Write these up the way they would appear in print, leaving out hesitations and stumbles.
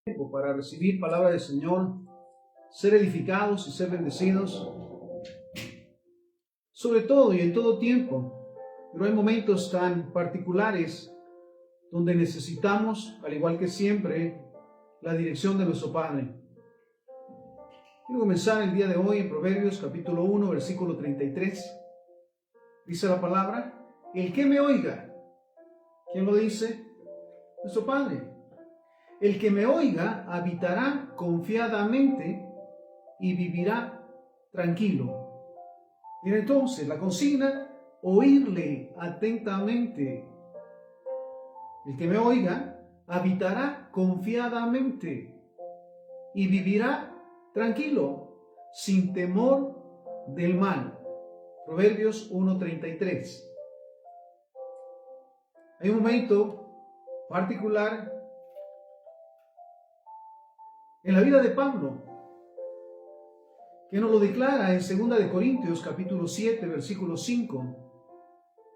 tiempo para recibir palabra del Señor, ser edificados y ser bendecidos, sobre todo y en todo tiempo. Pero hay momentos tan particulares donde necesitamos, al igual que siempre, la dirección de nuestro Padre. Quiero comenzar el día de hoy en Proverbios capítulo 1, versículo 33. Dice la palabra: el que me oiga. ¿Quién lo dice? Nuestro Padre. El que me oiga habitará confiadamente y vivirá tranquilo. Mira entonces la consigna: oírle atentamente. El que me oiga habitará confiadamente y vivirá tranquilo, sin temor del mal. Proverbios 1:33. Hay un momento particular en la vida de Pablo que nos lo declara en 2 de Corintios capítulo 7, versículo 5.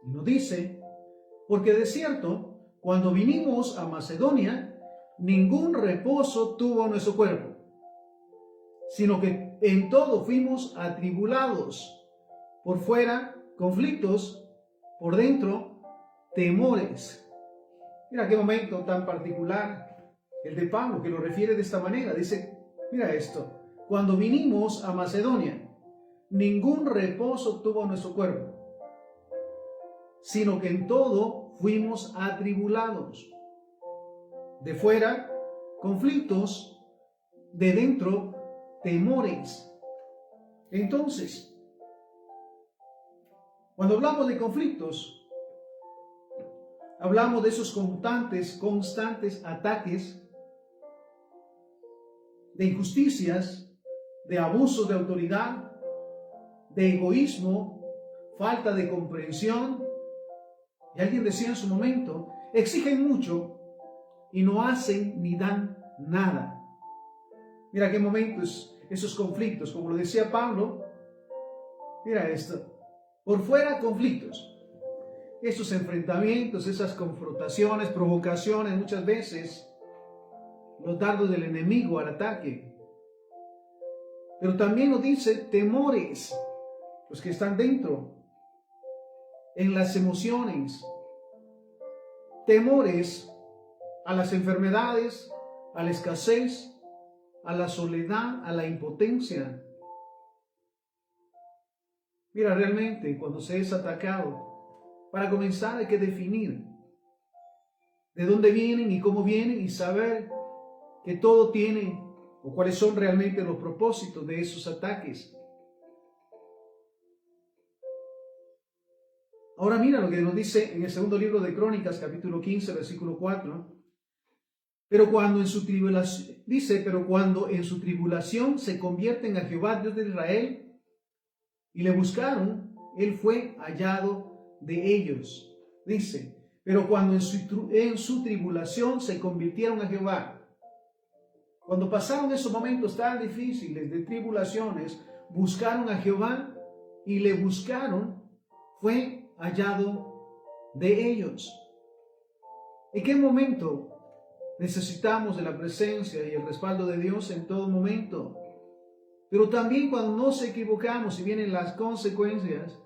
Y nos dice: porque de cierto, cuando vinimos a Macedonia, ningún reposo tuvo nuestro cuerpo, sino que en todo fuimos atribulados, por fuera conflictos, por dentro temores. Mira qué momento tan particular el de Pablo, que lo refiere de esta manera. Dice, mira esto: cuando vinimos a Macedonia, ningún reposo tuvo nuestro cuerpo, sino que en todo fuimos atribulados. De fuera, conflictos; de dentro, temores. Entonces, cuando hablamos de conflictos, hablamos de esos constantes ataques, de injusticias, de abusos de autoridad, de egoísmo, falta de comprensión. Y alguien decía en su momento: exigen mucho y no hacen ni dan nada. Mira qué momentos esos conflictos, como lo decía Pablo. Mira esto: por fuera conflictos, esos enfrentamientos, esas confrontaciones, provocaciones, muchas veces los dardos del enemigo al ataque. Pero también nos dice temores, los que están dentro, en las emociones, temores a las enfermedades, a la escasez, a la soledad, a la impotencia. Mira, realmente cuando se es atacado, para comenzar hay que definir de dónde vienen y cómo vienen, y saber que todo tiene, o cuáles son realmente los propósitos de esos ataques. Ahora mira lo que nos dice en el segundo libro de Crónicas, capítulo 15, versículo 4. Pero cuando en su tribulación se convierten a Jehová, Dios de Israel, y le buscaron, él fue hallado de ellos. Dice, pero cuando en su tribulación se convirtieron a Jehová. Cuando pasaron esos momentos tan difíciles de tribulaciones, buscaron a Jehová y le buscaron, fue hallado de ellos. ¿En qué momento necesitamos de la presencia y el respaldo de Dios? En todo momento. Pero también cuando nos equivocamos y vienen las consecuencias,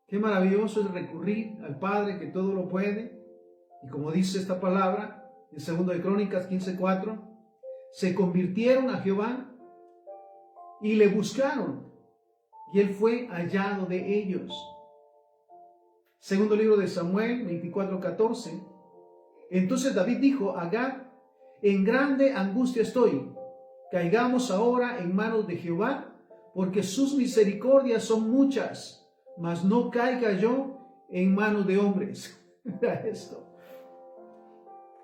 qué maravilloso es recurrir al Padre que todo lo puede. Y como dice esta palabra en 2 de Crónicas 15:4, se convirtieron a Jehová y le buscaron, y él fue hallado de ellos. Segundo libro de Samuel 24:14. Entonces David dijo a Gad: en grande angustia estoy, caigamos ahora en manos de Jehová, porque sus misericordias son muchas, mas no caiga yo en manos de hombres. Mira esto.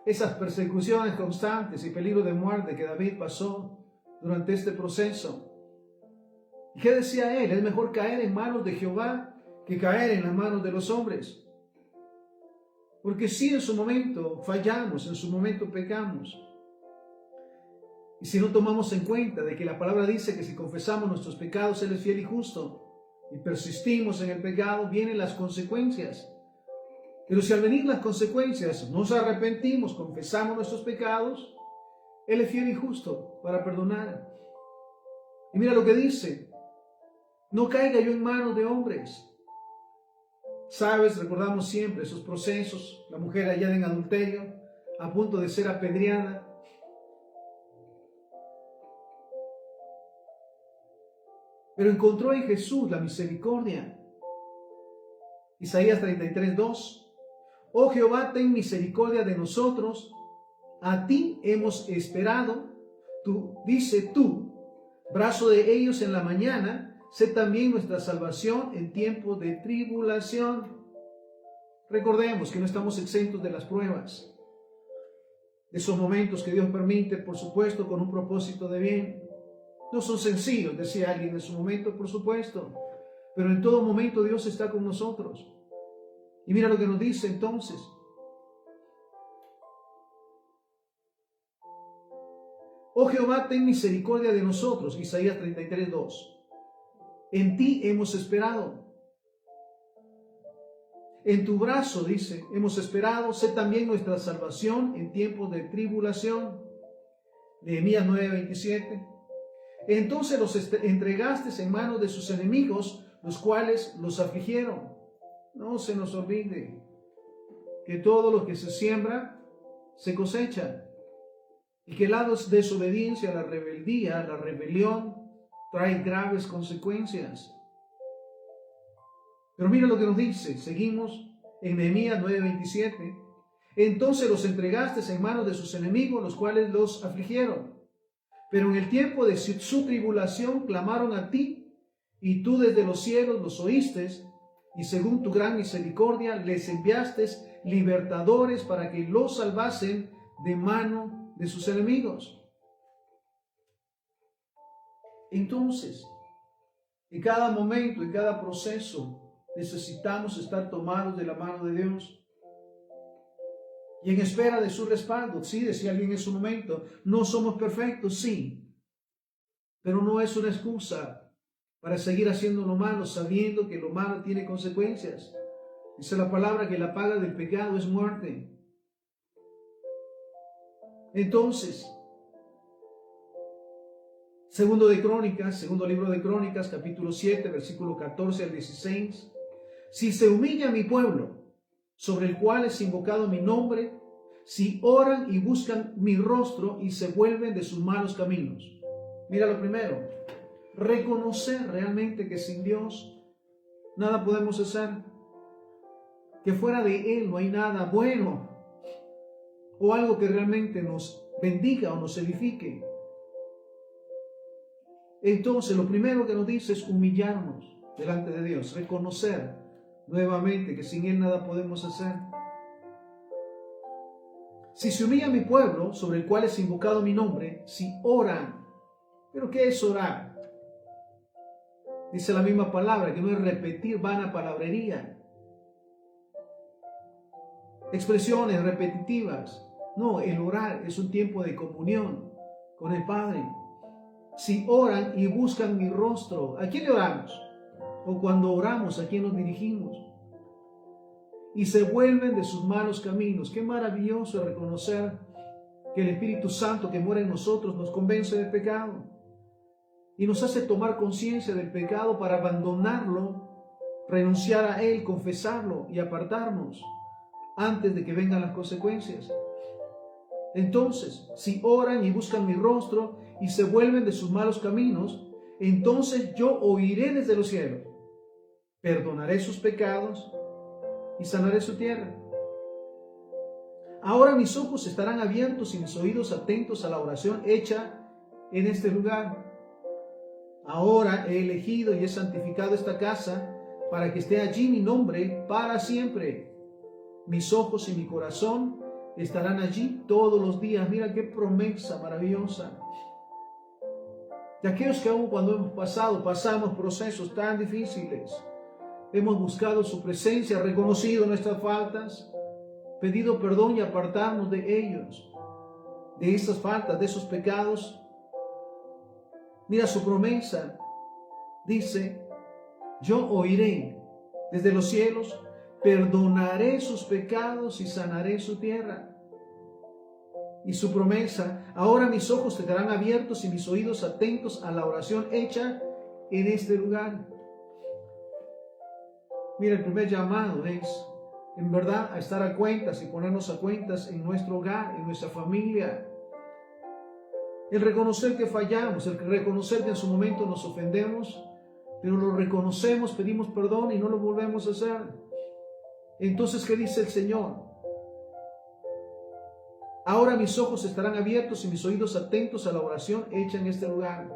Esas persecuciones constantes y peligro de muerte que David pasó durante este proceso. ¿Y qué decía él? Es mejor caer en manos de Jehová que caer en las manos de los hombres. Porque si en su momento fallamos, en su momento pecamos, y si no tomamos en cuenta de que la palabra dice que si confesamos nuestros pecados, Él es fiel y justo, y persistimos en el pecado, vienen las consecuencias. Pero si al venir las consecuencias nos arrepentimos, confesamos nuestros pecados, Él es fiel y justo para perdonar. Y mira lo que dice: no caiga yo en manos de hombres. Sabes, recordamos siempre esos procesos, la mujer hallada en adulterio, a punto de ser apedreada. Pero encontró en Jesús la misericordia. Isaías 33:2. Oh Jehová, ten misericordia de nosotros, a ti hemos esperado. Dice tú, brazo de ellos en la mañana, sé también nuestra salvación en tiempo de tribulación. Recordemos que no estamos exentos de las pruebas, de esos momentos que Dios permite, por supuesto, con un propósito de bien. No son sencillos, decía alguien en su momento, por supuesto, pero en todo momento Dios está con nosotros. Y mira lo que nos dice entonces: oh Jehová, ten misericordia de nosotros. Isaías 33:2. En ti hemos esperado. En tu brazo, dice, hemos esperado. Sé también nuestra salvación en tiempos de tribulación. Nehemías 9:27. Entonces los entregaste en manos de sus enemigos, los cuales los afligieron. No se nos olvide que todo lo que se siembra, se cosecha. Y que la desobediencia, la rebeldía, la rebelión, trae graves consecuencias. Pero mira lo que nos dice, seguimos en Nehemías 9:27. Entonces los entregaste en manos de sus enemigos, los cuales los afligieron. Pero en el tiempo de su tribulación clamaron a ti, y tú desde los cielos los oíste, y según tu gran misericordia les enviaste libertadores para que los salvasen de mano de sus enemigos. Entonces, en cada momento, en cada proceso, necesitamos estar tomados de la mano de Dios y en espera de su respaldo. Sí, decía alguien en su momento, no somos perfectos, sí, pero no es una excusa para seguir haciendo lo malo, sabiendo que lo malo tiene consecuencias. Dice la palabra que la paga del pecado es muerte. Entonces, segundo libro de Crónicas, capítulo 7, versículo 14 al 16. Si se humilla mi pueblo, sobre el cual es invocado mi nombre, si oran y buscan mi rostro y se vuelven de sus malos caminos. Mira lo primero, reconocer realmente que sin Dios nada podemos hacer, que fuera de Él no hay nada bueno o algo que realmente nos bendiga o nos edifique. Entonces lo primero que nos dice es humillarnos delante de Dios, reconocer nuevamente que sin Él nada podemos hacer. Si se humilla mi pueblo, sobre el cual es invocado mi nombre, si oran. ¿Pero qué es orar? Dice la misma palabra, que no es repetir vana palabrería, expresiones repetitivas. No, el orar es un tiempo de comunión con el Padre. Si oran y buscan mi rostro, ¿a quién le oramos? O cuando oramos, ¿a quién nos dirigimos? Y se vuelven de sus malos caminos. Qué maravilloso reconocer que el Espíritu Santo que mora en nosotros nos convence del pecado y nos hace tomar conciencia del pecado para abandonarlo, renunciar a él, confesarlo y apartarnos antes de que vengan las consecuencias. Entonces, si oran y buscan mi rostro y se vuelven de sus malos caminos, entonces yo oiré desde los cielos, perdonaré sus pecados y sanaré su tierra. Ahora mis ojos estarán abiertos y mis oídos atentos a la oración hecha en este lugar. Ahora he elegido y he santificado esta casa para que esté allí mi nombre para siempre. Mis ojos y mi corazón estarán allí todos los días. Mira qué promesa maravillosa. De aquellos que aún cuando pasamos procesos tan difíciles, hemos buscado su presencia, reconocido nuestras faltas, pedido perdón y apartarnos de ellos, de esas faltas, de esos pecados. Mira su promesa, dice, yo oiré desde los cielos, perdonaré sus pecados y sanaré su tierra. y su promesa. Ahora mis ojos estarán abiertos y mis oídos atentos a la oración hecha en este lugar. Mira, el primer llamado es, en verdad, a estar a cuentas y ponernos a cuentas en nuestro hogar, en nuestra familia. El reconocer que fallamos, el reconocer que en su momento nos ofendemos, pero lo reconocemos, pedimos perdón y no lo volvemos a hacer. Entonces, ¿qué dice el Señor? Ahora mis ojos estarán abiertos y mis oídos atentos a la oración hecha en este lugar.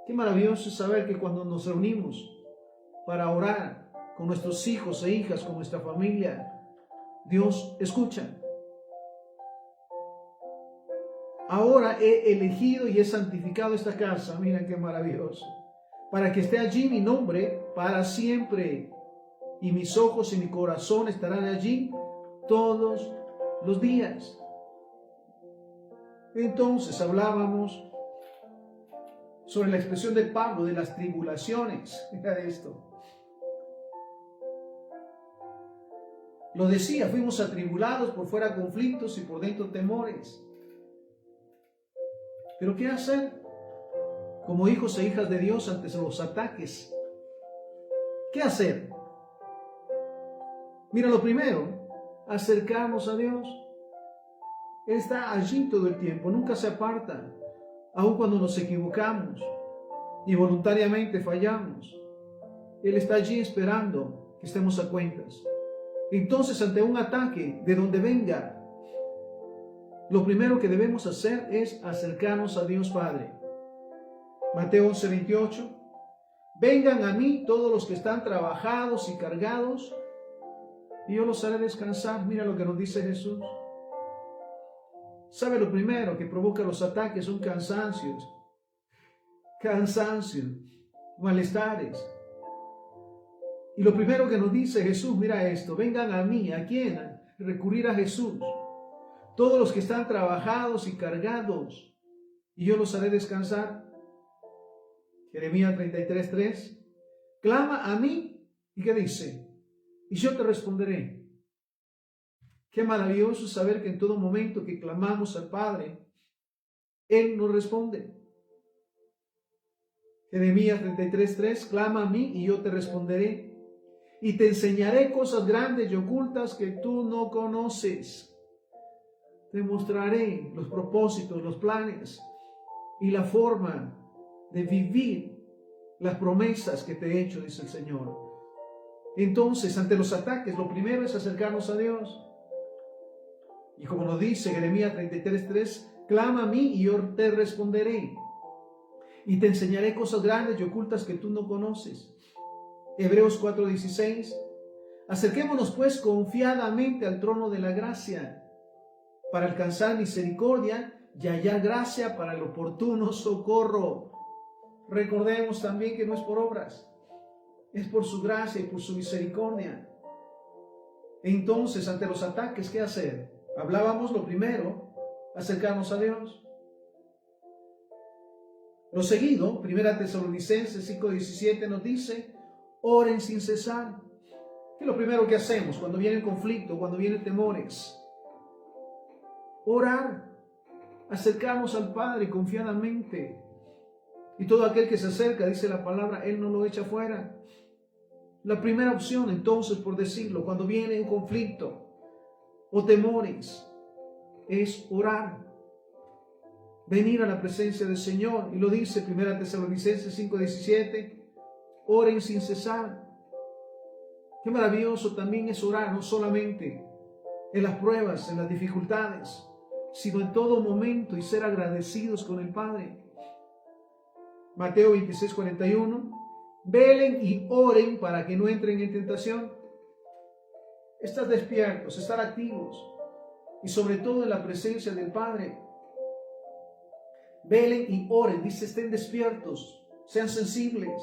Qué maravilloso es saber que cuando nos reunimos para orar con nuestros hijos e hijas, con nuestra familia, Dios escucha. Ahora he elegido y he santificado esta casa, miren qué maravilloso, para que esté allí mi nombre para siempre, y mis ojos y mi corazón estarán allí todos los días. Entonces hablábamos sobre la expresión de Pablo de las tribulaciones. Mira esto. Lo decía, fuimos atribulados, por fuera conflictos y por dentro temores. Pero ¿qué hacer como hijos e hijas de Dios ante los ataques? ¿Qué hacer? Mira, lo primero, acercarnos a Dios. Él está allí todo el tiempo, nunca se aparta, aun cuando nos equivocamos y voluntariamente fallamos. Él está allí esperando que estemos a cuentas. Entonces, ante un ataque de donde venga, lo primero que debemos hacer es acercarnos a Dios Padre. Mateo 11:28. Vengan a mí todos los que están trabajados y cargados, y yo los haré descansar. Mira lo que nos dice Jesús. ¿Sabe lo primero que provoca los ataques? Son cansancios, malestares. Y lo primero que nos dice Jesús, mira esto, vengan a mí. ¿A quién? Recurrir a Jesús. Todos los que están trabajados y cargados, y yo los haré descansar. Jeremías 33:3. Clama a mí, ¿y qué dice? Y yo te responderé. Qué maravilloso saber que en todo momento que clamamos al Padre, Él nos responde. Jeremías 33:3. Clama a mí y yo te responderé. Y te enseñaré cosas grandes y ocultas que tú no conoces. Te mostraré los propósitos, los planes y la forma de vivir las promesas que te he hecho, dice el Señor. Entonces, ante los ataques, lo primero es acercarnos a Dios. Y como nos dice Jeremías 33:3, clama a mí y yo te responderé. Y te enseñaré cosas grandes y ocultas que tú no conoces. Hebreos 4:16. Acerquémonos pues confiadamente al trono de la gracia, para alcanzar misericordia y hallar gracia para el oportuno socorro. Recordemos también que no es por obras, es por su gracia y por su misericordia. Entonces, ante los ataques, ¿qué hacer? Hablábamos lo primero, acercarnos a Dios. Lo seguido, 1 Tesalonicenses 5:17 nos dice, oren sin cesar. ¿Qué es lo primero que hacemos cuando viene el conflicto, cuando vienen temores? Orar, acercarnos al Padre confiadamente. Y todo aquel que se acerca, dice la palabra, Él no lo echa fuera. La primera opción, entonces, por decirlo, cuando viene un conflicto o temores, es orar. Venir a la presencia del Señor. Y lo dice 1 Tesalonicenses 5:17, oren sin cesar. Qué maravilloso también es orar, no solamente en las pruebas, en las dificultades, sino en todo momento, y ser agradecidos con el Padre. Mateo 26:41, velen y oren para que no entren en tentación. Estar despiertos, estar activos, y sobre todo en la presencia del Padre. Velen y oren, dice, estén despiertos, sean sensibles,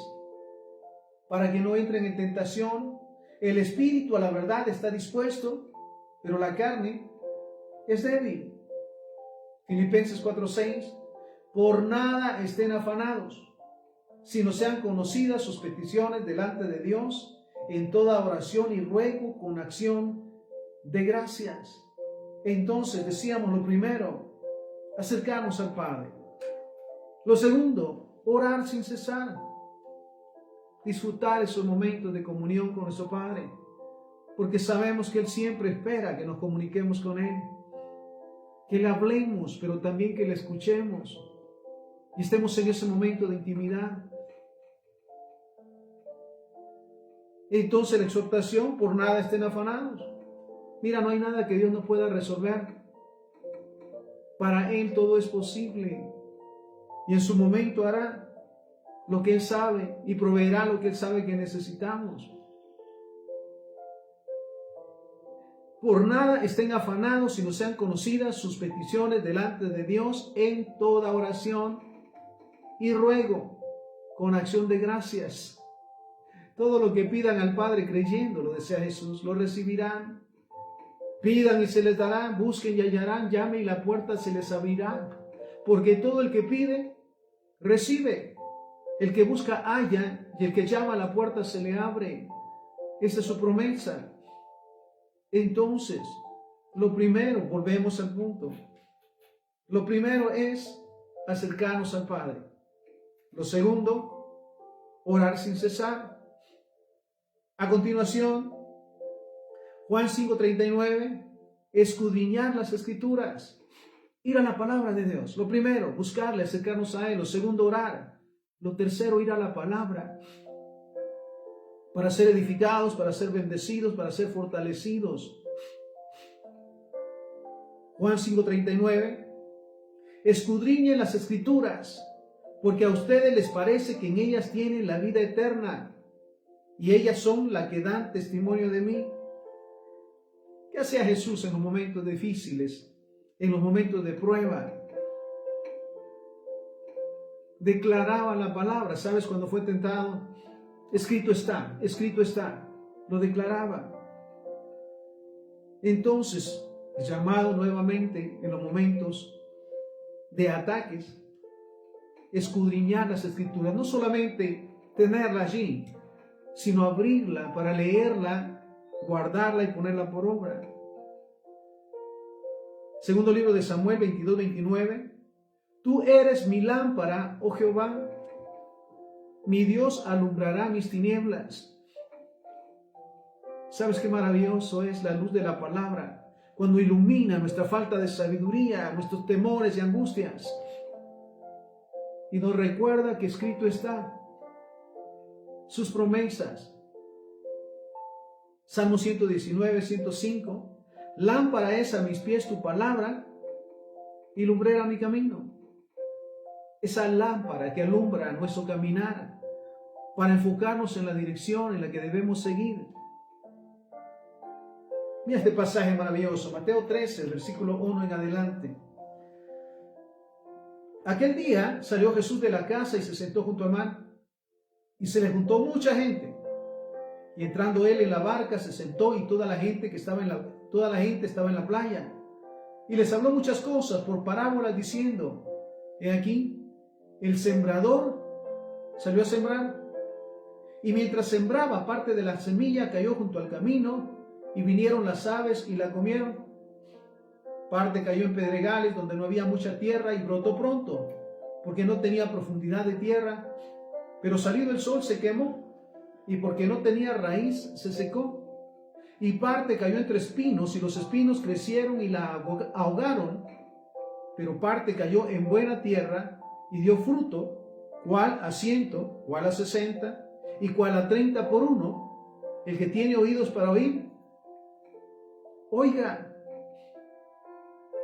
para que no entren en tentación. El espíritu a la verdad está dispuesto, pero la carne es débil. Filipenses 4:6, por nada estén afanados, sino sean conocidas sus peticiones delante de Dios en toda oración y ruego con acción de gracias. Entonces decíamos lo primero, acercarnos al Padre. Lo segundo, orar sin cesar. Disfrutar esos momentos de comunión con nuestro Padre, porque sabemos que Él siempre espera que nos comuniquemos con Él, que le hablemos, pero también que le escuchemos y estemos en ese momento de intimidad. Entonces la exhortación, por nada estén afanados. Mira, no hay nada que Dios no pueda resolver. Para Él todo es posible y en su momento hará lo que Él sabe y proveerá lo que Él sabe que necesitamos. Por nada estén afanados, sino sean conocidas sus peticiones delante de Dios en toda oración y ruego con acción de gracias. Todo lo que pidan al Padre creyendo, lo desea Jesús, lo recibirán. Pidan y se les dará, busquen y hallarán, llamen y la puerta se les abrirá. Porque todo el que pide, recibe. El que busca, halla, y el que llama a la puerta se le abre. Esa es su promesa. Entonces, lo primero, volvemos al punto. Lo primero es acercarnos al Padre. Lo segundo, orar sin cesar. A continuación, Juan 5:39, escudriñar las Escrituras, ir a la palabra de Dios. Lo primero, buscarle, acercarnos a Él. Lo segundo, orar. Lo tercero, ir a la palabra para ser edificados, para ser bendecidos, para ser fortalecidos. Juan 5:39, escudriñen las Escrituras, porque a ustedes les parece que en ellas tienen la vida eterna, y ellas son las que dan testimonio de mí. ¿Qué hacía Jesús en los momentos difíciles, en los momentos de prueba? Declaraba la palabra. ¿Sabes cuando fue tentado? Escrito está, lo declaraba. Entonces, llamado nuevamente en los momentos de ataques, escudriñar las Escrituras, no solamente tenerla allí, sino abrirla para leerla, guardarla y ponerla por obra. Segundo libro de Samuel 22:29, tú eres mi lámpara, oh Jehová, mi Dios alumbrará mis tinieblas. ¿Sabes qué maravilloso es la luz de la palabra? Cuando ilumina nuestra falta de sabiduría, nuestros temores y angustias. Y nos recuerda que escrito está sus promesas. Salmo 119:105, lámpara es a mis pies tu palabra y lumbrera mi camino. Esa lámpara que alumbra nuestro caminar para enfocarnos en la dirección en la que debemos seguir. Mira este pasaje maravilloso, Mateo 13, versículo 1 en adelante. Aquel día salió Jesús de la casa y se sentó junto al mar, y se le juntó mucha gente. Y entrando él en la barca se sentó, y toda la gente estaba en la playa. Y les habló muchas cosas por parábolas diciendo, he aquí, el sembrador salió a sembrar, y mientras sembraba, parte de la semilla cayó junto al camino, y vinieron las aves y la comieron. Parte cayó en pedregales donde no había mucha tierra y brotó pronto, porque no tenía profundidad de tierra, pero salido el sol se quemó, y porque no tenía raíz se secó. Y parte cayó entre espinos, y los espinos crecieron y la ahogaron. Pero parte cayó en buena tierra y dio fruto, cuál a 100, cuál a 60 y cuál a 30 por uno. El que tiene oídos para oír, oiga.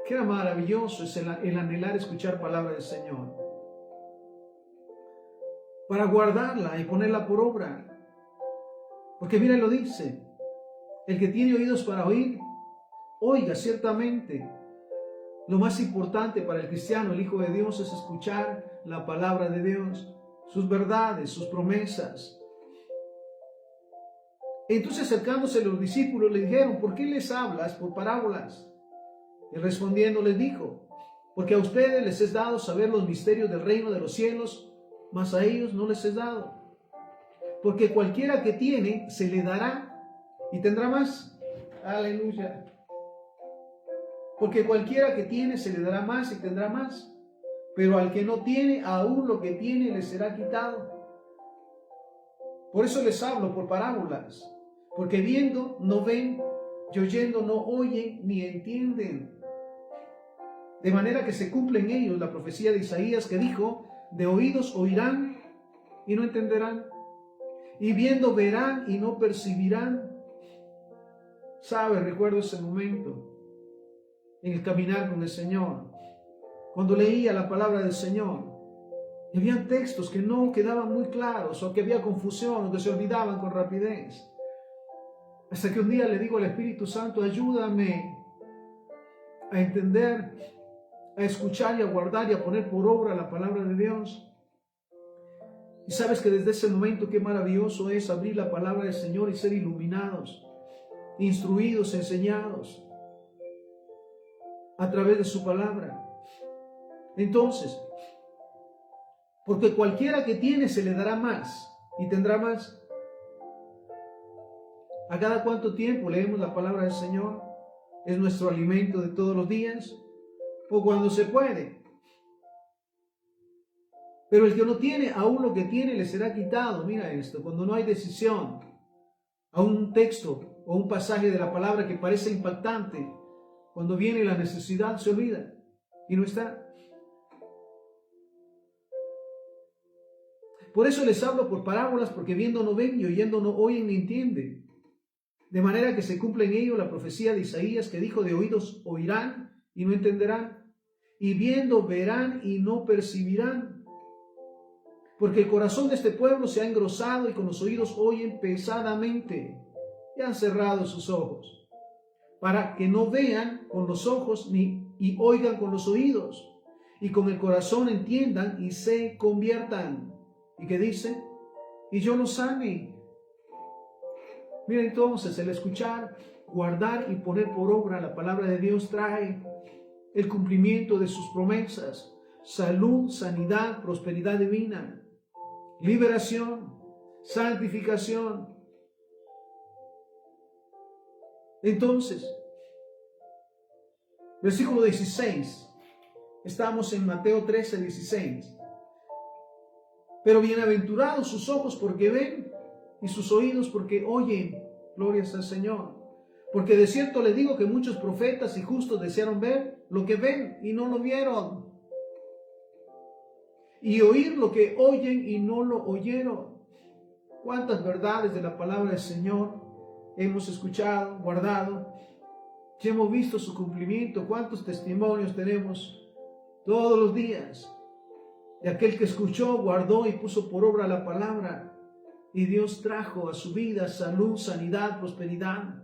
Qué maravilloso es el anhelar escuchar palabra del Señor, para guardarla y ponerla por obra. Porque mira, lo dice, el que tiene oídos para oír, oiga. Ciertamente, lo más importante para el cristiano, el Hijo de Dios, es escuchar la palabra de Dios, sus verdades, sus promesas. Entonces, acercándose los discípulos, le dijeron, ¿por qué les hablas por parábolas? Y respondiendo les dijo, porque a ustedes les es dado saber los misterios del reino de los cielos, mas a ellos no les es dado. Porque cualquiera que tiene, se le dará y tendrá más. Aleluya. Porque cualquiera que tiene se le dará más y tendrá más. Pero al que no tiene, aún lo que tiene le será quitado. Por eso les hablo por parábolas. Porque viendo no ven, y oyendo no oyen ni entienden. De manera que se cumple en ellos la profecía de Isaías que dijo: de oídos oirán y no entenderán, y viendo verán y no percibirán. ¿Sabe? Recuerdo ese momento en el caminar con el Señor, cuando leía la palabra del Señor, y había textos que no quedaban muy claros, o que había confusión, o que se olvidaban con rapidez. Hasta que un día le digo al Espíritu Santo: ayúdame a entender, a escuchar y a guardar y a poner por obra la palabra de Dios. Y sabes que desde ese momento qué maravilloso es abrir la palabra del Señor y ser iluminados, instruidos, enseñados a través de su palabra. Entonces, porque cualquiera que tiene se le dará más y tendrá más. ¿A cada cuánto tiempo leemos la palabra del Señor? ¿Es nuestro alimento de todos los días? ¿O cuando se puede? Pero el que no tiene, aún lo que tiene le será quitado. Mira esto, cuando no hay decisión, a un texto o un pasaje de la palabra que parece impactante, cuando viene la necesidad se olvida y no está. Por eso les hablo por parábolas, porque viendo no ven y oyendo no oyen ni entienden. De manera que se cumple en ello la profecía de Isaías que dijo: de oídos oirán y no entenderán, y viendo verán y no percibirán. Porque el corazón de este pueblo se ha engrosado y con los oídos oyen pesadamente y han cerrado sus ojos, para que no vean con los ojos y oigan con los oídos, y con el corazón entiendan y se conviertan. ¿Y qué dice? Y yo los sane. Mira, entonces, el escuchar, guardar y poner por obra la palabra de Dios trae el cumplimiento de sus promesas: salud, sanidad, prosperidad divina, liberación, santificación. Entonces, versículo 16, estamos en Mateo 13, 16. Pero bienaventurados sus ojos porque ven y sus oídos porque oyen. Glorias al Señor. Porque de cierto les digo que muchos profetas y justos desearon ver lo que ven y no lo vieron, y oír lo que oyen y no lo oyeron. ¿Cuántas verdades de la palabra del Señor hemos escuchado, guardado, y hemos visto su cumplimiento? ¿Cuántos testimonios tenemos todos los días de aquel que escuchó, guardó y puso por obra la palabra, y Dios trajo a su vida salud, sanidad, prosperidad,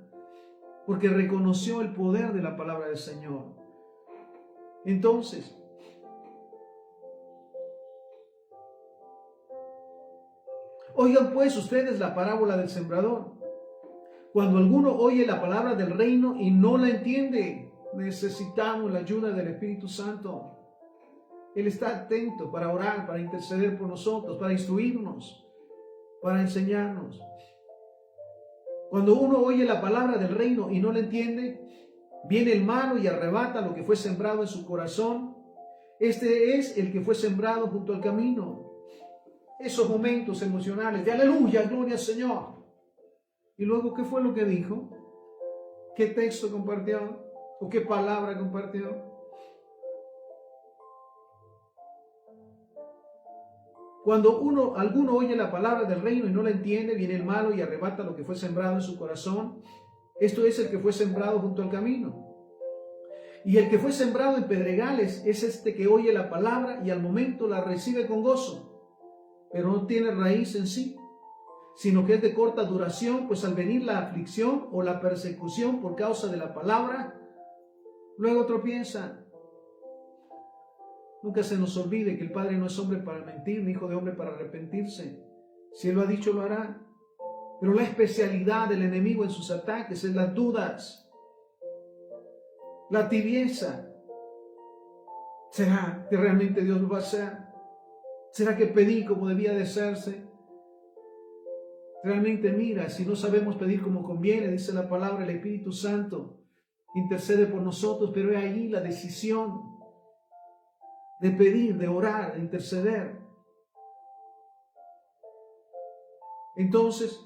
porque reconoció el poder de la palabra del Señor? Entonces, oigan pues ustedes la parábola del sembrador. Cuando alguno oye la palabra del reino y no la entiende, necesitamos la ayuda del Espíritu Santo. Él está atento para orar, para interceder por nosotros, para instruirnos, para enseñarnos. Cuando uno oye la palabra del reino y no la entiende, viene el malo y arrebata lo que fue sembrado en su corazón. Este es el que fue sembrado junto al camino. Esos momentos emocionales de aleluya, gloria al Señor. Y luego, ¿qué fue lo que dijo? ¿Qué texto compartió? ¿O qué palabra compartió? Cuando alguno oye la palabra del reino y no la entiende, viene el malo y arrebata lo que fue sembrado en su corazón. Esto es el que fue sembrado junto al camino. Y el que fue sembrado en pedregales es este que oye la palabra y al momento la recibe con gozo, pero no tiene raíz en sí, sino que es de corta duración, pues al venir la aflicción o la persecución por causa de la palabra, luego tropieza. Nunca se nos olvide que el Padre no es hombre para mentir, ni hijo de hombre para arrepentirse. Si Él lo ha dicho, lo hará. Pero la especialidad del enemigo en sus ataques es las dudas, la tibieza. ¿Será que realmente Dios lo va a hacer? ¿Será que pedí como debía de hacerse? Realmente, mira, si no sabemos pedir como conviene, dice la palabra, el Espíritu Santo intercede por nosotros, pero es ahí la decisión de pedir, de orar, de interceder. Entonces,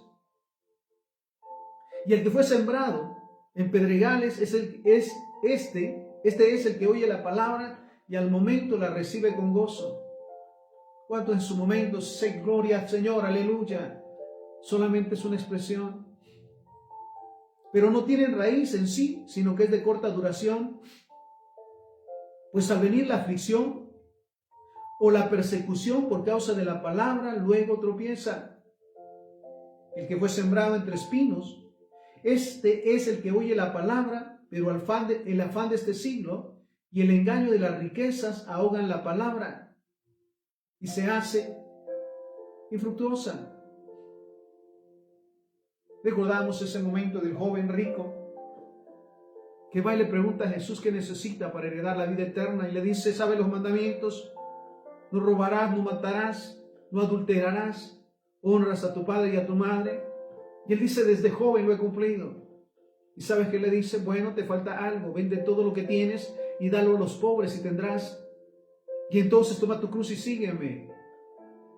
y el que fue sembrado en pedregales este es el que oye la palabra y al momento la recibe con gozo. ¿Cuántos en su momento se gloria al Señor, aleluya? Solamente es una expresión. Pero no tienen raíz en sí, sino que es de corta duración. Pues al venir la aflicción o la persecución por causa de la palabra, luego tropieza. El que fue sembrado entre espinos, este es el que oye la palabra, pero el afán de este siglo y el engaño de las riquezas ahogan la palabra y se hace infructuosa. Recordamos ese momento del joven rico que va y le pregunta a Jesús qué necesita para heredar la vida eterna y le dice, ¿sabe los mandamientos? No robarás, no matarás, no adulterarás, honras a tu padre y a tu madre. Y él dice, desde joven lo he cumplido. ¿Y sabes qué le dice? Bueno, te falta algo, vende todo lo que tienes y dalo a los pobres y tendrás. Y entonces toma tu cruz y sígueme.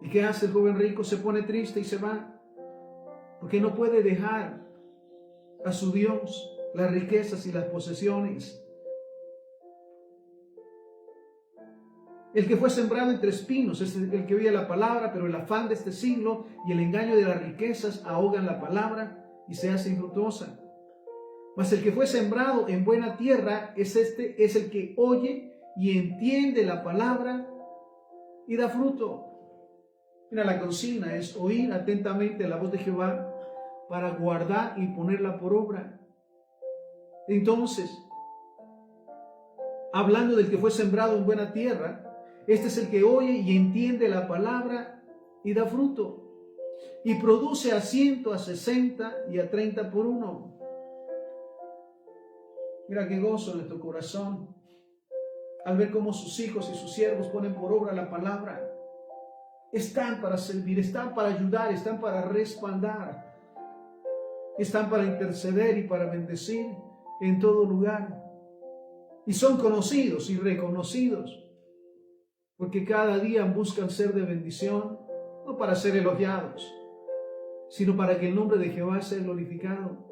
¿Y qué hace el joven rico? Se pone triste y se va. Porque no puede dejar a su Dios las riquezas y las posesiones. El que fue sembrado entre espinos es el que oye la palabra, pero el afán de este siglo y el engaño de las riquezas ahogan la palabra y se hace infructuosa. Mas el que fue sembrado en buena tierra es el que oye y entiende la palabra y da fruto. Mira, la consigna es oír atentamente la voz de Jehová para guardar y ponerla por obra. Entonces, hablando del que fue sembrado en buena tierra, este es el que oye y entiende la palabra y da fruto, y produce a 100, a 60 y a 30 por uno. Mira qué gozo en nuestro corazón al ver cómo sus hijos y sus siervos ponen por obra la palabra. Están para servir, están para ayudar, están para respaldar, están para interceder y para bendecir en todo lugar. Y son conocidos y reconocidos, porque cada día buscan ser de bendición, no para ser elogiados, sino para que el nombre de Jehová sea glorificado.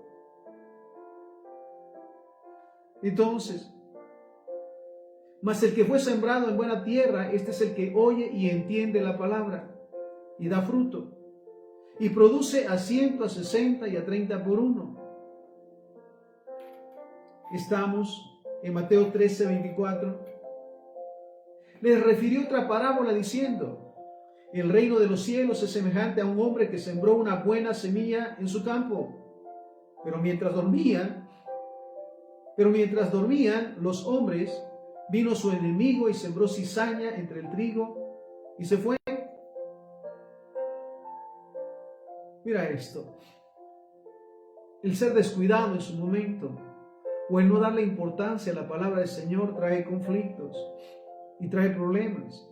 Entonces, mas el que fue sembrado en buena tierra, este es el que oye y entiende la palabra y da fruto, y produce a 100, a 60 y a 30 por uno. Estamos en Mateo 13, 24. Les refirió otra parábola diciendo, el reino de los cielos es semejante a un hombre que sembró una buena semilla en su campo, pero mientras dormían los hombres, vino su enemigo y sembró cizaña entre el trigo y se fue. Mira esto. El ser descuidado en su momento o el no darle importancia a la palabra del Señor trae conflictos y trae problemas.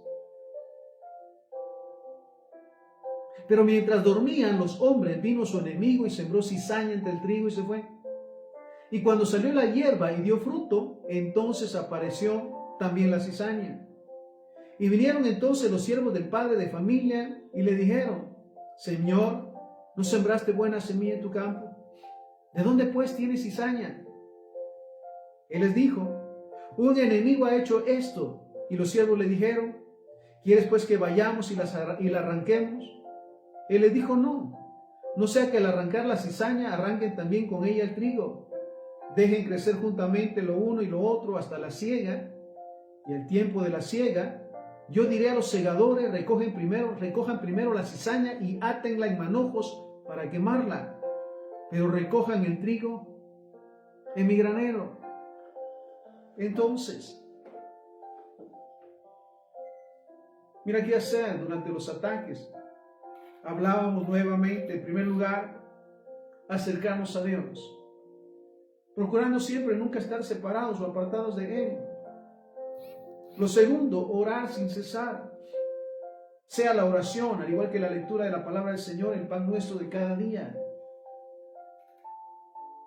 Pero mientras dormían los hombres, vino su enemigo y sembró cizaña entre el trigo y se fue. Y cuando salió la hierba y dio fruto, entonces apareció también la cizaña. Y vinieron entonces los siervos del padre de familia y le dijeron, Señor, ¿no sembraste buena semilla en tu campo? ¿De dónde pues tienes cizaña? Él les dijo, un enemigo ha hecho esto. Y los siervos le dijeron, ¿quieres pues que vayamos y la arranquemos? Él les dijo, no sea que al arrancar la cizaña arranquen también con ella el trigo. Dejen crecer juntamente lo uno y lo otro hasta la siega, y al tiempo de la siega, yo diré a los segadores, recojan primero la cizaña y átenla en manojos para quemarla, pero recojan el trigo en mi granero. Entonces, mira qué hacer durante los ataques. Hablábamos nuevamente, en primer lugar, acercarnos a Dios, procurando siempre nunca estar separados o apartados de Él. Lo segundo, orar sin cesar. Sea la oración, al igual que la lectura de la palabra del Señor, el pan nuestro de cada día.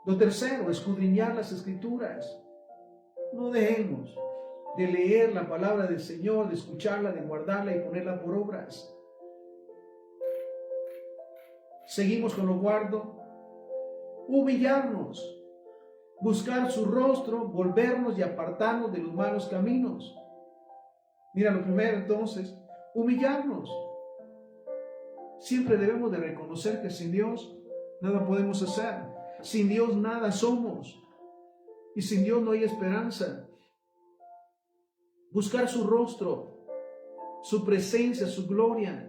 Lo tercero, escudriñar las Escrituras. No dejemos de leer la palabra del Señor, de escucharla, de guardarla y ponerla por obras. Seguimos con lo cuarto. Humillarnos, buscar su rostro, volvernos y apartarnos de los malos caminos. Mira, lo primero entonces, humillarnos. Siempre debemos de reconocer que sin Dios nada podemos hacer. Sin Dios nada somos. Y sin Dios no hay esperanza. Buscar su rostro, su presencia, su gloria.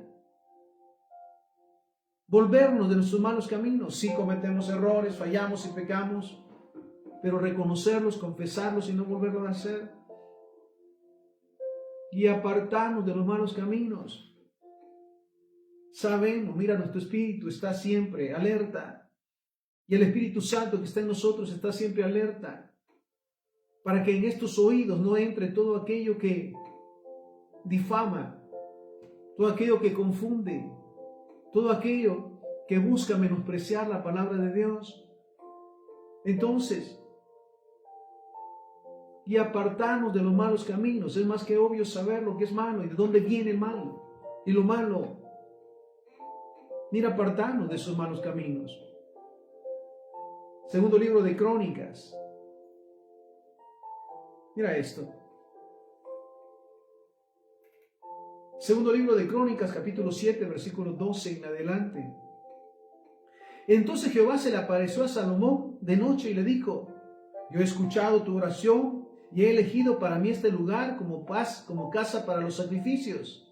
Volvernos de nuestros malos caminos. Sí cometemos errores, fallamos y pecamos, pero reconocerlos, confesarlos y no volverlo a hacer. Y apartarnos de los malos caminos. Sabemos, mira, nuestro espíritu está siempre alerta. Y el Espíritu Santo que está en nosotros está siempre alerta. Para que en estos oídos no entre todo aquello que difama, todo aquello que confunde, todo aquello que busca menospreciar la palabra de Dios. Entonces, y apartarnos de los malos caminos. Es más que obvio saber lo que es malo y de dónde viene el mal y lo malo. Mira, apartarnos de esos malos caminos. Segundo libro de Crónicas. Mira esto. Segundo libro de Crónicas, capítulo 7, versículo 12 en adelante. Entonces Jehová se le apareció a Salomón de noche y le dijo: yo he escuchado tu oración y he elegido para mí este lugar como casa para los sacrificios.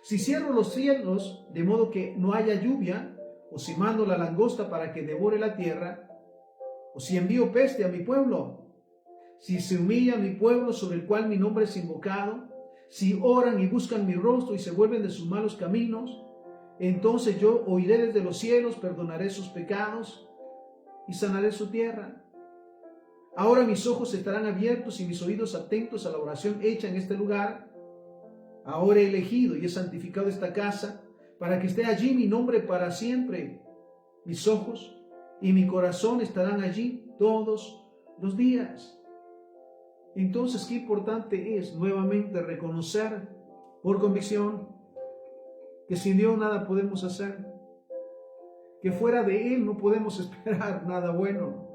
Si cierro los cielos de modo que no haya lluvia, o si mando la langosta para que devore la tierra, o si envío peste a mi pueblo, si se humilla mi pueblo sobre el cual mi nombre es invocado, si oran y buscan mi rostro y se vuelven de sus malos caminos, entonces yo oiré desde los cielos, perdonaré sus pecados y sanaré su tierra. Ahora mis ojos estarán abiertos y mis oídos atentos a la oración hecha en este lugar. Ahora he elegido y he santificado esta casa para que esté allí mi nombre para siempre. Mis ojos y mi corazón estarán allí todos los días. Entonces, qué importante es nuevamente reconocer por convicción que sin Dios nada podemos hacer, que fuera de Él no podemos esperar nada bueno,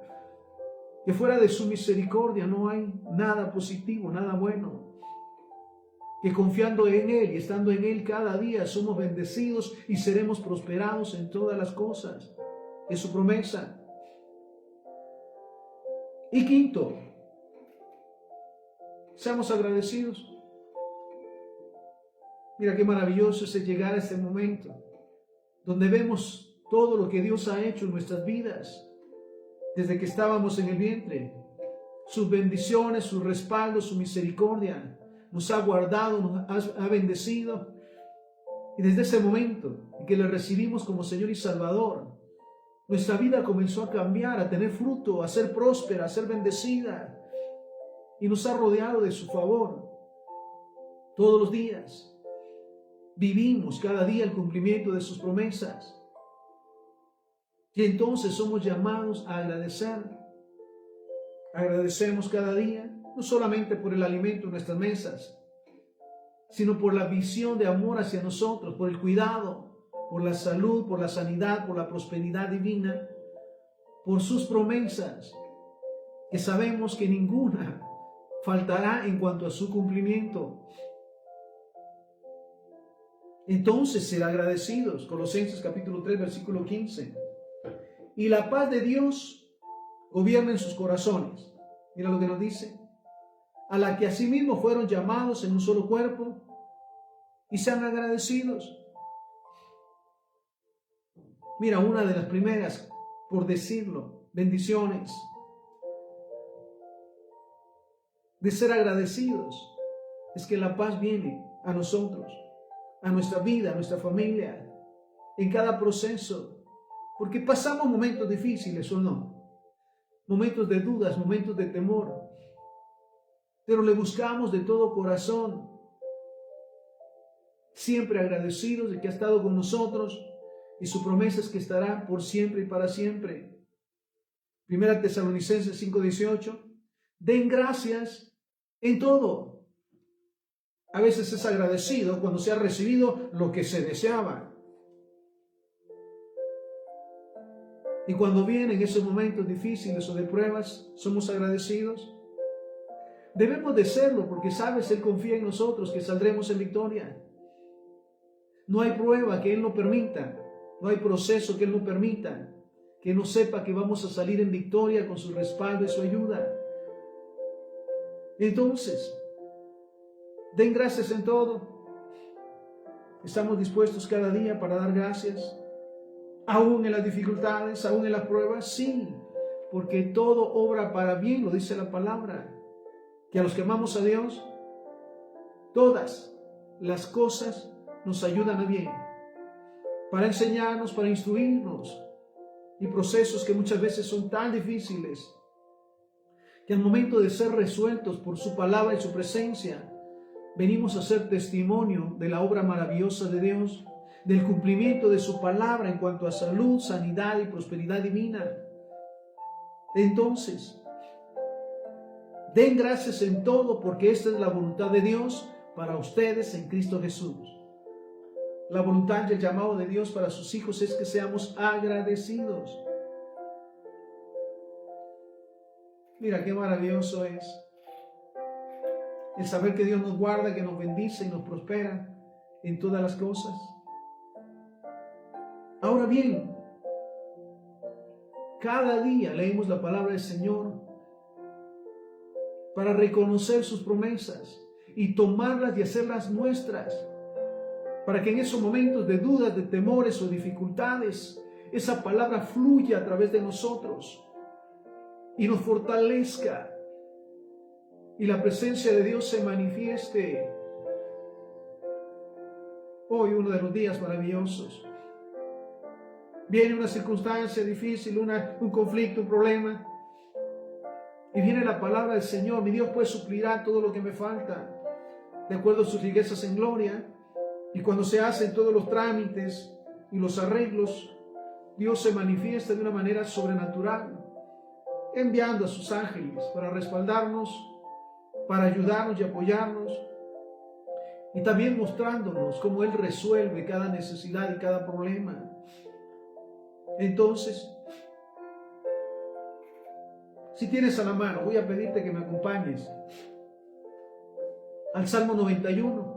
que fuera de su misericordia no hay nada positivo, nada bueno, que confiando en Él y estando en Él cada día somos bendecidos y seremos prosperados en todas las cosas. Es su promesa. Y quinto, seamos agradecidos. Mira qué maravilloso es llegar a este momento donde vemos todo lo que Dios ha hecho en nuestras vidas desde que estábamos en el vientre. Sus bendiciones, su respaldo, su misericordia nos ha guardado, nos ha bendecido. Y desde ese momento en que le recibimos como Señor y Salvador, nuestra vida comenzó a cambiar, a tener fruto, a ser próspera, a ser bendecida. Y nos ha rodeado de su favor todos los días. Vivimos cada día el cumplimiento de sus promesas. Y entonces somos llamados a agradecer. Agradecemos cada día, no solamente por el alimento en nuestras mesas, sino por la visión de amor hacia nosotros, por el cuidado, por la salud, por la sanidad, por la prosperidad divina, por sus promesas, que sabemos que ninguna faltará en cuanto a su cumplimiento. Entonces, ser agradecidos. Colosenses capítulo 3, versículo 15. Y la paz de Dios gobierna en sus corazones. Mira lo que nos dice. A la que asimismo fueron llamados en un solo cuerpo y sean agradecidos. Mira, una de las primeras, por decirlo, bendiciones de ser agradecidos es que la paz viene a nosotros, a nuestra vida, a nuestra familia, en cada proceso. Porque pasamos momentos difíciles, ¿o no? Momentos de dudas, momentos de temor. Pero le buscamos de todo corazón. Siempre agradecidos de que ha estado con nosotros y su promesa es que estará por siempre y para siempre. Primera Tesalonicenses 5:18. Den gracias en todo. A veces es agradecido cuando se ha recibido lo que se deseaba. Y cuando vienen esos momentos difíciles o de pruebas, somos agradecidos. Debemos de serlo porque, sabes, Él confía en nosotros que saldremos en victoria. No hay prueba que Él no permita, no hay proceso que Él no permita, que no sepa que vamos a salir en victoria con su respaldo y su ayuda. Entonces, den gracias en todo. Estamos dispuestos cada día para dar gracias, aún en las dificultades, aún en las pruebas, sí, porque todo obra para bien, lo dice la palabra, que a los que amamos a Dios, todas las cosas nos ayudan a bien, para enseñarnos, para instruirnos, y procesos que muchas veces son tan difíciles, que al momento de ser resueltos por su palabra y su presencia, venimos a ser testimonio de la obra maravillosa de Dios, del cumplimiento de su palabra en cuanto a salud, sanidad y prosperidad divina. Entonces, den gracias en todo, porque esta es la voluntad de Dios para ustedes en Cristo Jesús. La voluntad y el llamado de Dios para sus hijos es que seamos agradecidos. Mira qué maravilloso es el saber que Dios nos guarda, que nos bendice y nos prospera en todas las cosas. Ahora bien, cada día leemos la palabra del Señor para reconocer sus promesas y tomarlas y hacerlas nuestras, para que en esos momentos de dudas, de temores o dificultades, esa palabra fluya a través de nosotros y nos fortalezca y la presencia de Dios se manifieste. Hoy, uno de los días maravillosos, viene una circunstancia difícil, un conflicto, un problema, y viene la palabra del Señor. Mi Dios pues suplirá todo lo que me falta, de acuerdo a sus riquezas en gloria. Y cuando se hacen todos los trámites y los arreglos, Dios se manifiesta de una manera sobrenatural, enviando a sus ángeles para respaldarnos, para ayudarnos y apoyarnos, y también mostrándonos cómo Él resuelve cada necesidad y cada problema. Entonces, si tienes a la mano, voy a pedirte que me acompañes al Salmo 91,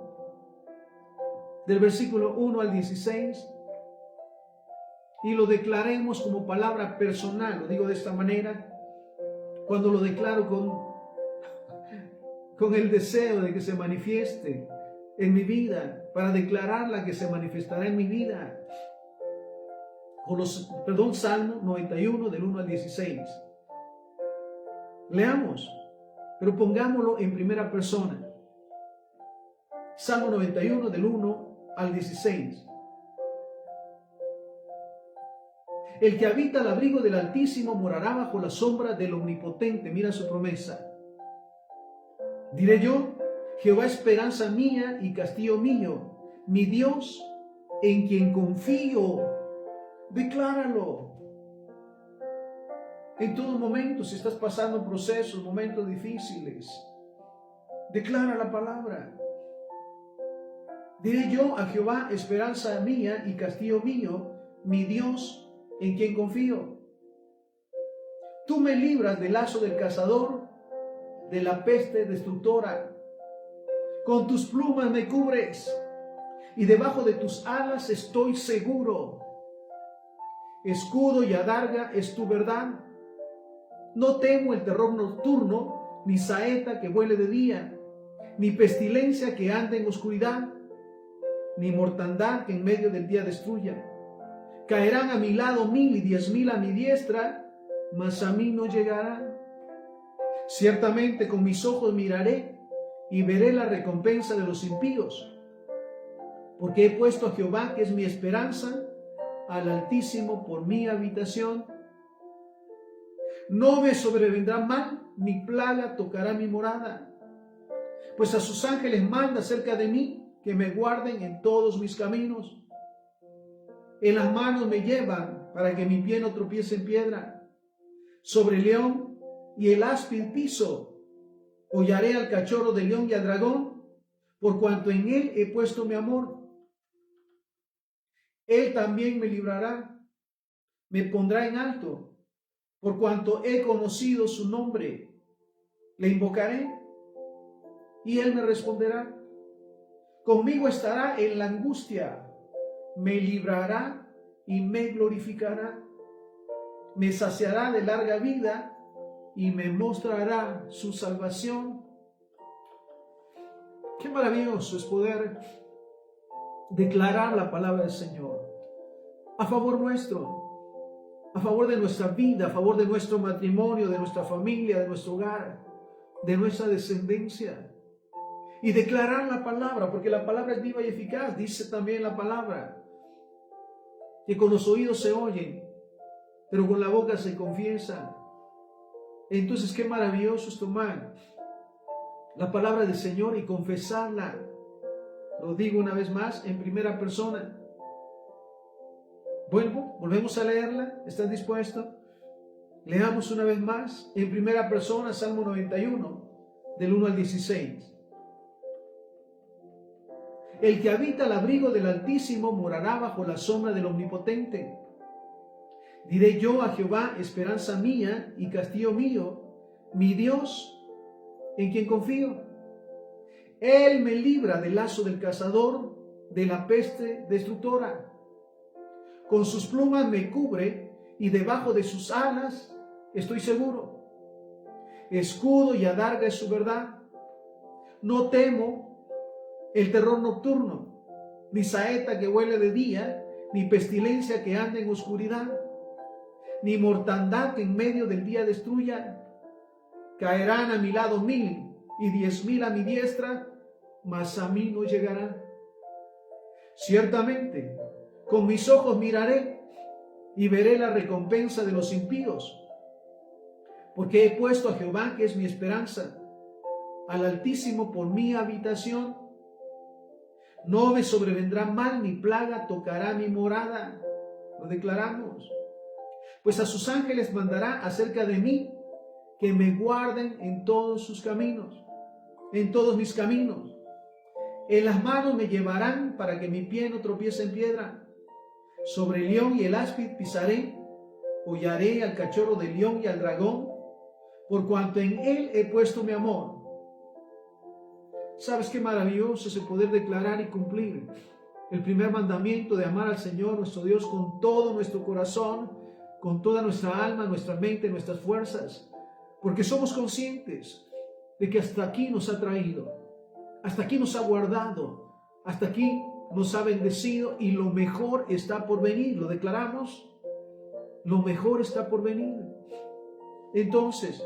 del versículo 1 al 16, y lo declaremos como palabra personal. Lo digo de esta manera, cuando lo declaro con el deseo de que se manifieste en mi vida, para declararla que se manifestará en mi vida. Salmo 91 del 1 al 16. Leamos, pero pongámoslo en primera persona. Salmo 91 del 1 al 16. El que habita al abrigo del Altísimo morará bajo la sombra del Omnipotente. Mira su promesa. Diré yo, Jehová esperanza mía y castillo mío, mi Dios en quien confío. Decláralo. En todo momento, si estás pasando procesos, momentos difíciles, declara la palabra. Diré yo a Jehová, esperanza mía y castillo mío, mi Dios en quien confío. Tú me libras del lazo del cazador, de la peste destructora. Con tus plumas me cubres, y debajo de tus alas estoy seguro. Escudo y adarga es tu verdad. No temo el terror nocturno, ni saeta que vuele de día, ni pestilencia que ande en oscuridad, ni mortandad que en medio del día destruya. Caerán a mi lado 1000 y 10,000 a mi diestra, mas a mí no llegarán. Ciertamente con mis ojos miraré y veré la recompensa de los impíos, porque he puesto a Jehová, que es mi esperanza, al Altísimo por mi habitación. No me sobrevendrá mal, ni plaga tocará mi morada, pues a sus ángeles manda cerca de mí, que me guarden en todos mis caminos. En las manos me llevan, para que mi pie no tropiece en piedra. Sobre el león y el áspid piso, hollaré al cachorro del león y al dragón, por cuanto en él he puesto mi amor. Él también me librará, me pondrá en alto, por cuanto he conocido su nombre. Le invocaré y él me responderá. Conmigo estará en la angustia, me librará y me glorificará. Me saciará de larga vida y me mostrará su salvación. Qué maravilloso es poder declarar la palabra del Señor a favor nuestro, a favor de nuestra vida, a favor de nuestro matrimonio, de nuestra familia, de nuestro hogar, de nuestra descendencia. Y declarar la palabra, porque la palabra es viva y eficaz. Dice también la palabra que con los oídos se oyen, pero con la boca se confiesan. Entonces, qué maravilloso es tomar la palabra del Señor y confesarla. Lo digo una vez más en primera persona. Volvemos a leerla. ¿Estás dispuesto? Leamos una vez más en primera persona Salmo 91, del 1 al 16. El que habita al abrigo del Altísimo morará bajo la sombra del Omnipotente. Diré yo a Jehová, esperanza mía y castillo mío, mi Dios, en quien confío. Él me libra del lazo del cazador, de la peste destructora. Con sus plumas me cubre y debajo de sus alas estoy seguro. Escudo y adarga es su verdad. No temo el terror nocturno, ni saeta que huele de día, ni pestilencia que ande en oscuridad, ni mortandad que en medio del día destruya. Caerán a mi lado 1000 y 10,000 a mi diestra, mas a mí no llegarán. Ciertamente, con mis ojos miraré y veré la recompensa de los impíos, porque he puesto a Jehová, que es mi esperanza, al Altísimo por mi habitación. No me sobrevendrá mal ni plaga tocará mi morada. Lo declaramos. Pues a sus ángeles mandará acerca de mí, que me guarden en todos sus caminos, en todos mis caminos. En las manos me llevarán para que mi pie no tropiece en piedra. Sobre el león y el áspid pisaré, hollaré al cachorro del león y al dragón, por cuanto en él he puesto mi amor. ¿Sabes qué maravilloso es el poder declarar y cumplir el primer mandamiento de amar al Señor nuestro Dios con todo nuestro corazón, con toda nuestra alma, nuestra mente, nuestras fuerzas? Porque somos conscientes de que hasta aquí nos ha traído, hasta aquí nos ha guardado, hasta aquí nos ha bendecido y lo mejor está por venir. ¿Lo declaramos? Lo mejor está por venir. Entonces,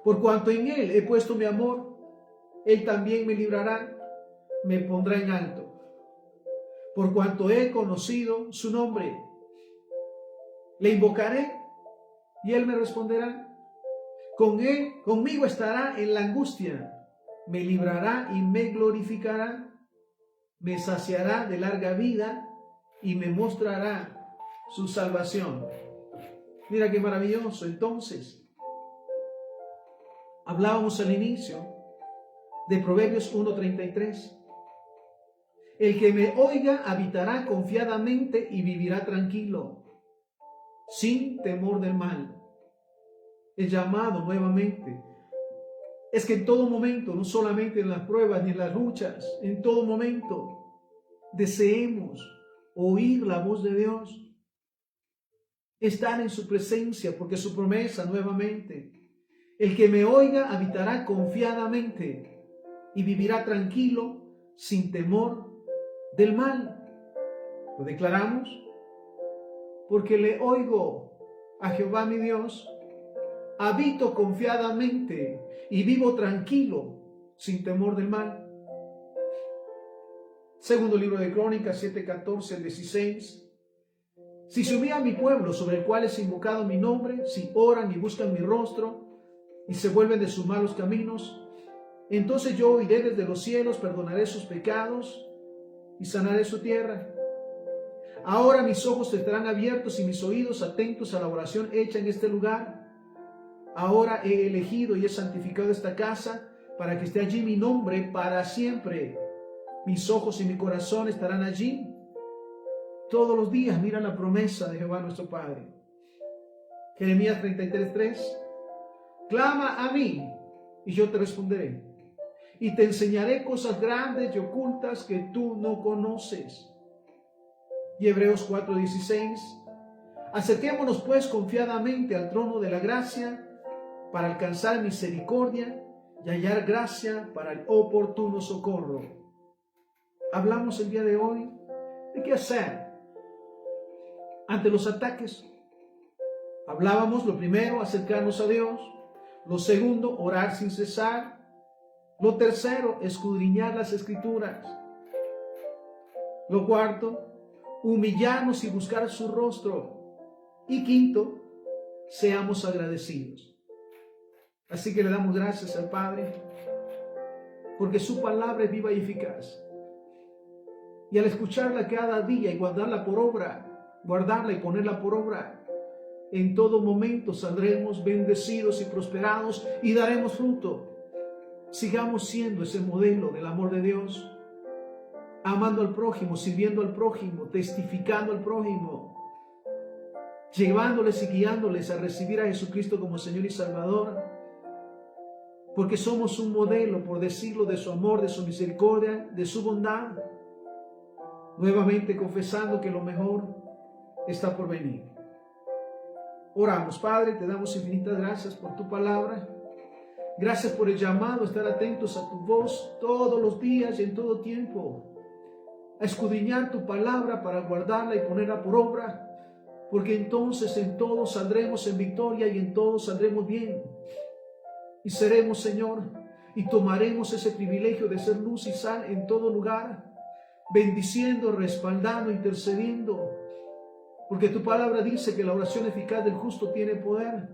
por cuanto en él he puesto mi amor, él también me librará, me pondrá en alto. Por cuanto he conocido su nombre, le invocaré y él me responderá. Conmigo estará en la angustia, me librará y me glorificará, me saciará de larga vida y me mostrará su salvación. Mira qué maravilloso. Entonces, hablábamos al inicio de Proverbios 1:33. El que me oiga habitará confiadamente y vivirá tranquilo, sin temor del mal. El llamado nuevamente es que en todo momento, no solamente en las pruebas ni en las luchas, en todo momento deseemos oír la voz de Dios, estar en su presencia, porque su promesa nuevamente: el que me oiga habitará confiadamente y vivirá tranquilo, sin temor del mal. ¿Lo declaramos? Porque le oigo a Jehová mi Dios, habito confiadamente y vivo tranquilo, sin temor del mal. Segundo libro de Crónicas 7:14-16. Si se hubiera mi pueblo, sobre el cual es invocado mi nombre, si oran y buscan mi rostro y se vuelven de sus malos caminos, entonces yo oiré desde los cielos, perdonaré sus pecados y sanaré su tierra. Ahora mis ojos estarán abiertos y mis oídos atentos a la oración hecha en este lugar. Ahora he elegido y he santificado esta casa para que esté allí mi nombre para siempre. Mis ojos y mi corazón estarán allí. Todos los días mira la promesa de Jehová nuestro Padre. Jeremías 33:3. Clama a mí y yo te responderé. Y te enseñaré cosas grandes y ocultas que tú no conoces. Y Hebreos 4:16. Acerquémonos pues confiadamente al trono de la gracia para alcanzar misericordia y hallar gracia para el oportuno socorro. Hablamos el día de hoy de qué hacer ante los ataques. Hablábamos lo primero, acercarnos a Dios. Lo segundo, orar sin cesar. Lo tercero, escudriñar las Escrituras. Lo cuarto, humillarnos y buscar su rostro. Y quinto, seamos agradecidos. Así que le damos gracias al Padre, porque su palabra es viva y eficaz. Y al escucharla cada día y guardarla por obra, guardarla y ponerla por obra, en todo momento saldremos bendecidos y prosperados y daremos fruto. Sigamos siendo ese modelo del amor de Dios, amando al prójimo, sirviendo al prójimo, testificando al prójimo, llevándoles y guiándoles a recibir a Jesucristo como Señor y Salvador, porque somos un modelo, por decirlo, de su amor, de su misericordia, de su bondad. Nuevamente confesando que lo mejor está por venir. Oramos. Padre, te damos infinitas gracias por tu palabra. Gracias por el llamado a estar atentos a tu voz todos los días y en todo tiempo. A escudriñar tu palabra para guardarla y ponerla por obra. Porque entonces en todo saldremos en victoria y en todo saldremos bien. Y seremos, Señor, y tomaremos ese privilegio de ser luz y sal en todo lugar. Bendiciendo, respaldando, intercediendo. Porque tu palabra dice que la oración eficaz del justo tiene poder.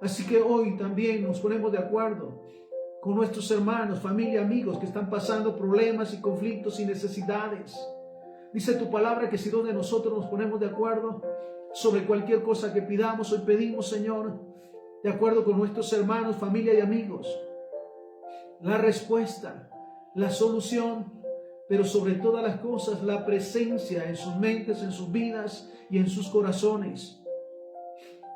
Así que hoy también nos ponemos de acuerdo con nuestros hermanos, familia, amigos que están pasando problemas y conflictos y necesidades. Dice tu palabra que si dos de nosotros nos ponemos de acuerdo sobre cualquier cosa que pidamos, hoy pedimos, Señor, de acuerdo con nuestros hermanos, familia y amigos, la respuesta, la solución, pero sobre todas las cosas, la presencia en sus mentes, en sus vidas y en sus corazones.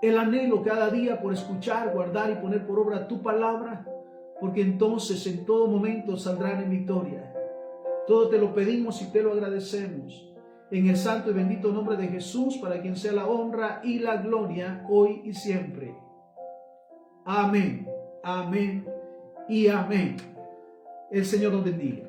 El anhelo cada día por escuchar, guardar y poner por obra tu palabra, porque entonces en todo momento saldrán en victoria. Todo te lo pedimos y te lo agradecemos. En el santo y bendito nombre de Jesús, para quien sea la honra y la gloria, hoy y siempre. Amén, amén y amén. El Señor nos bendiga.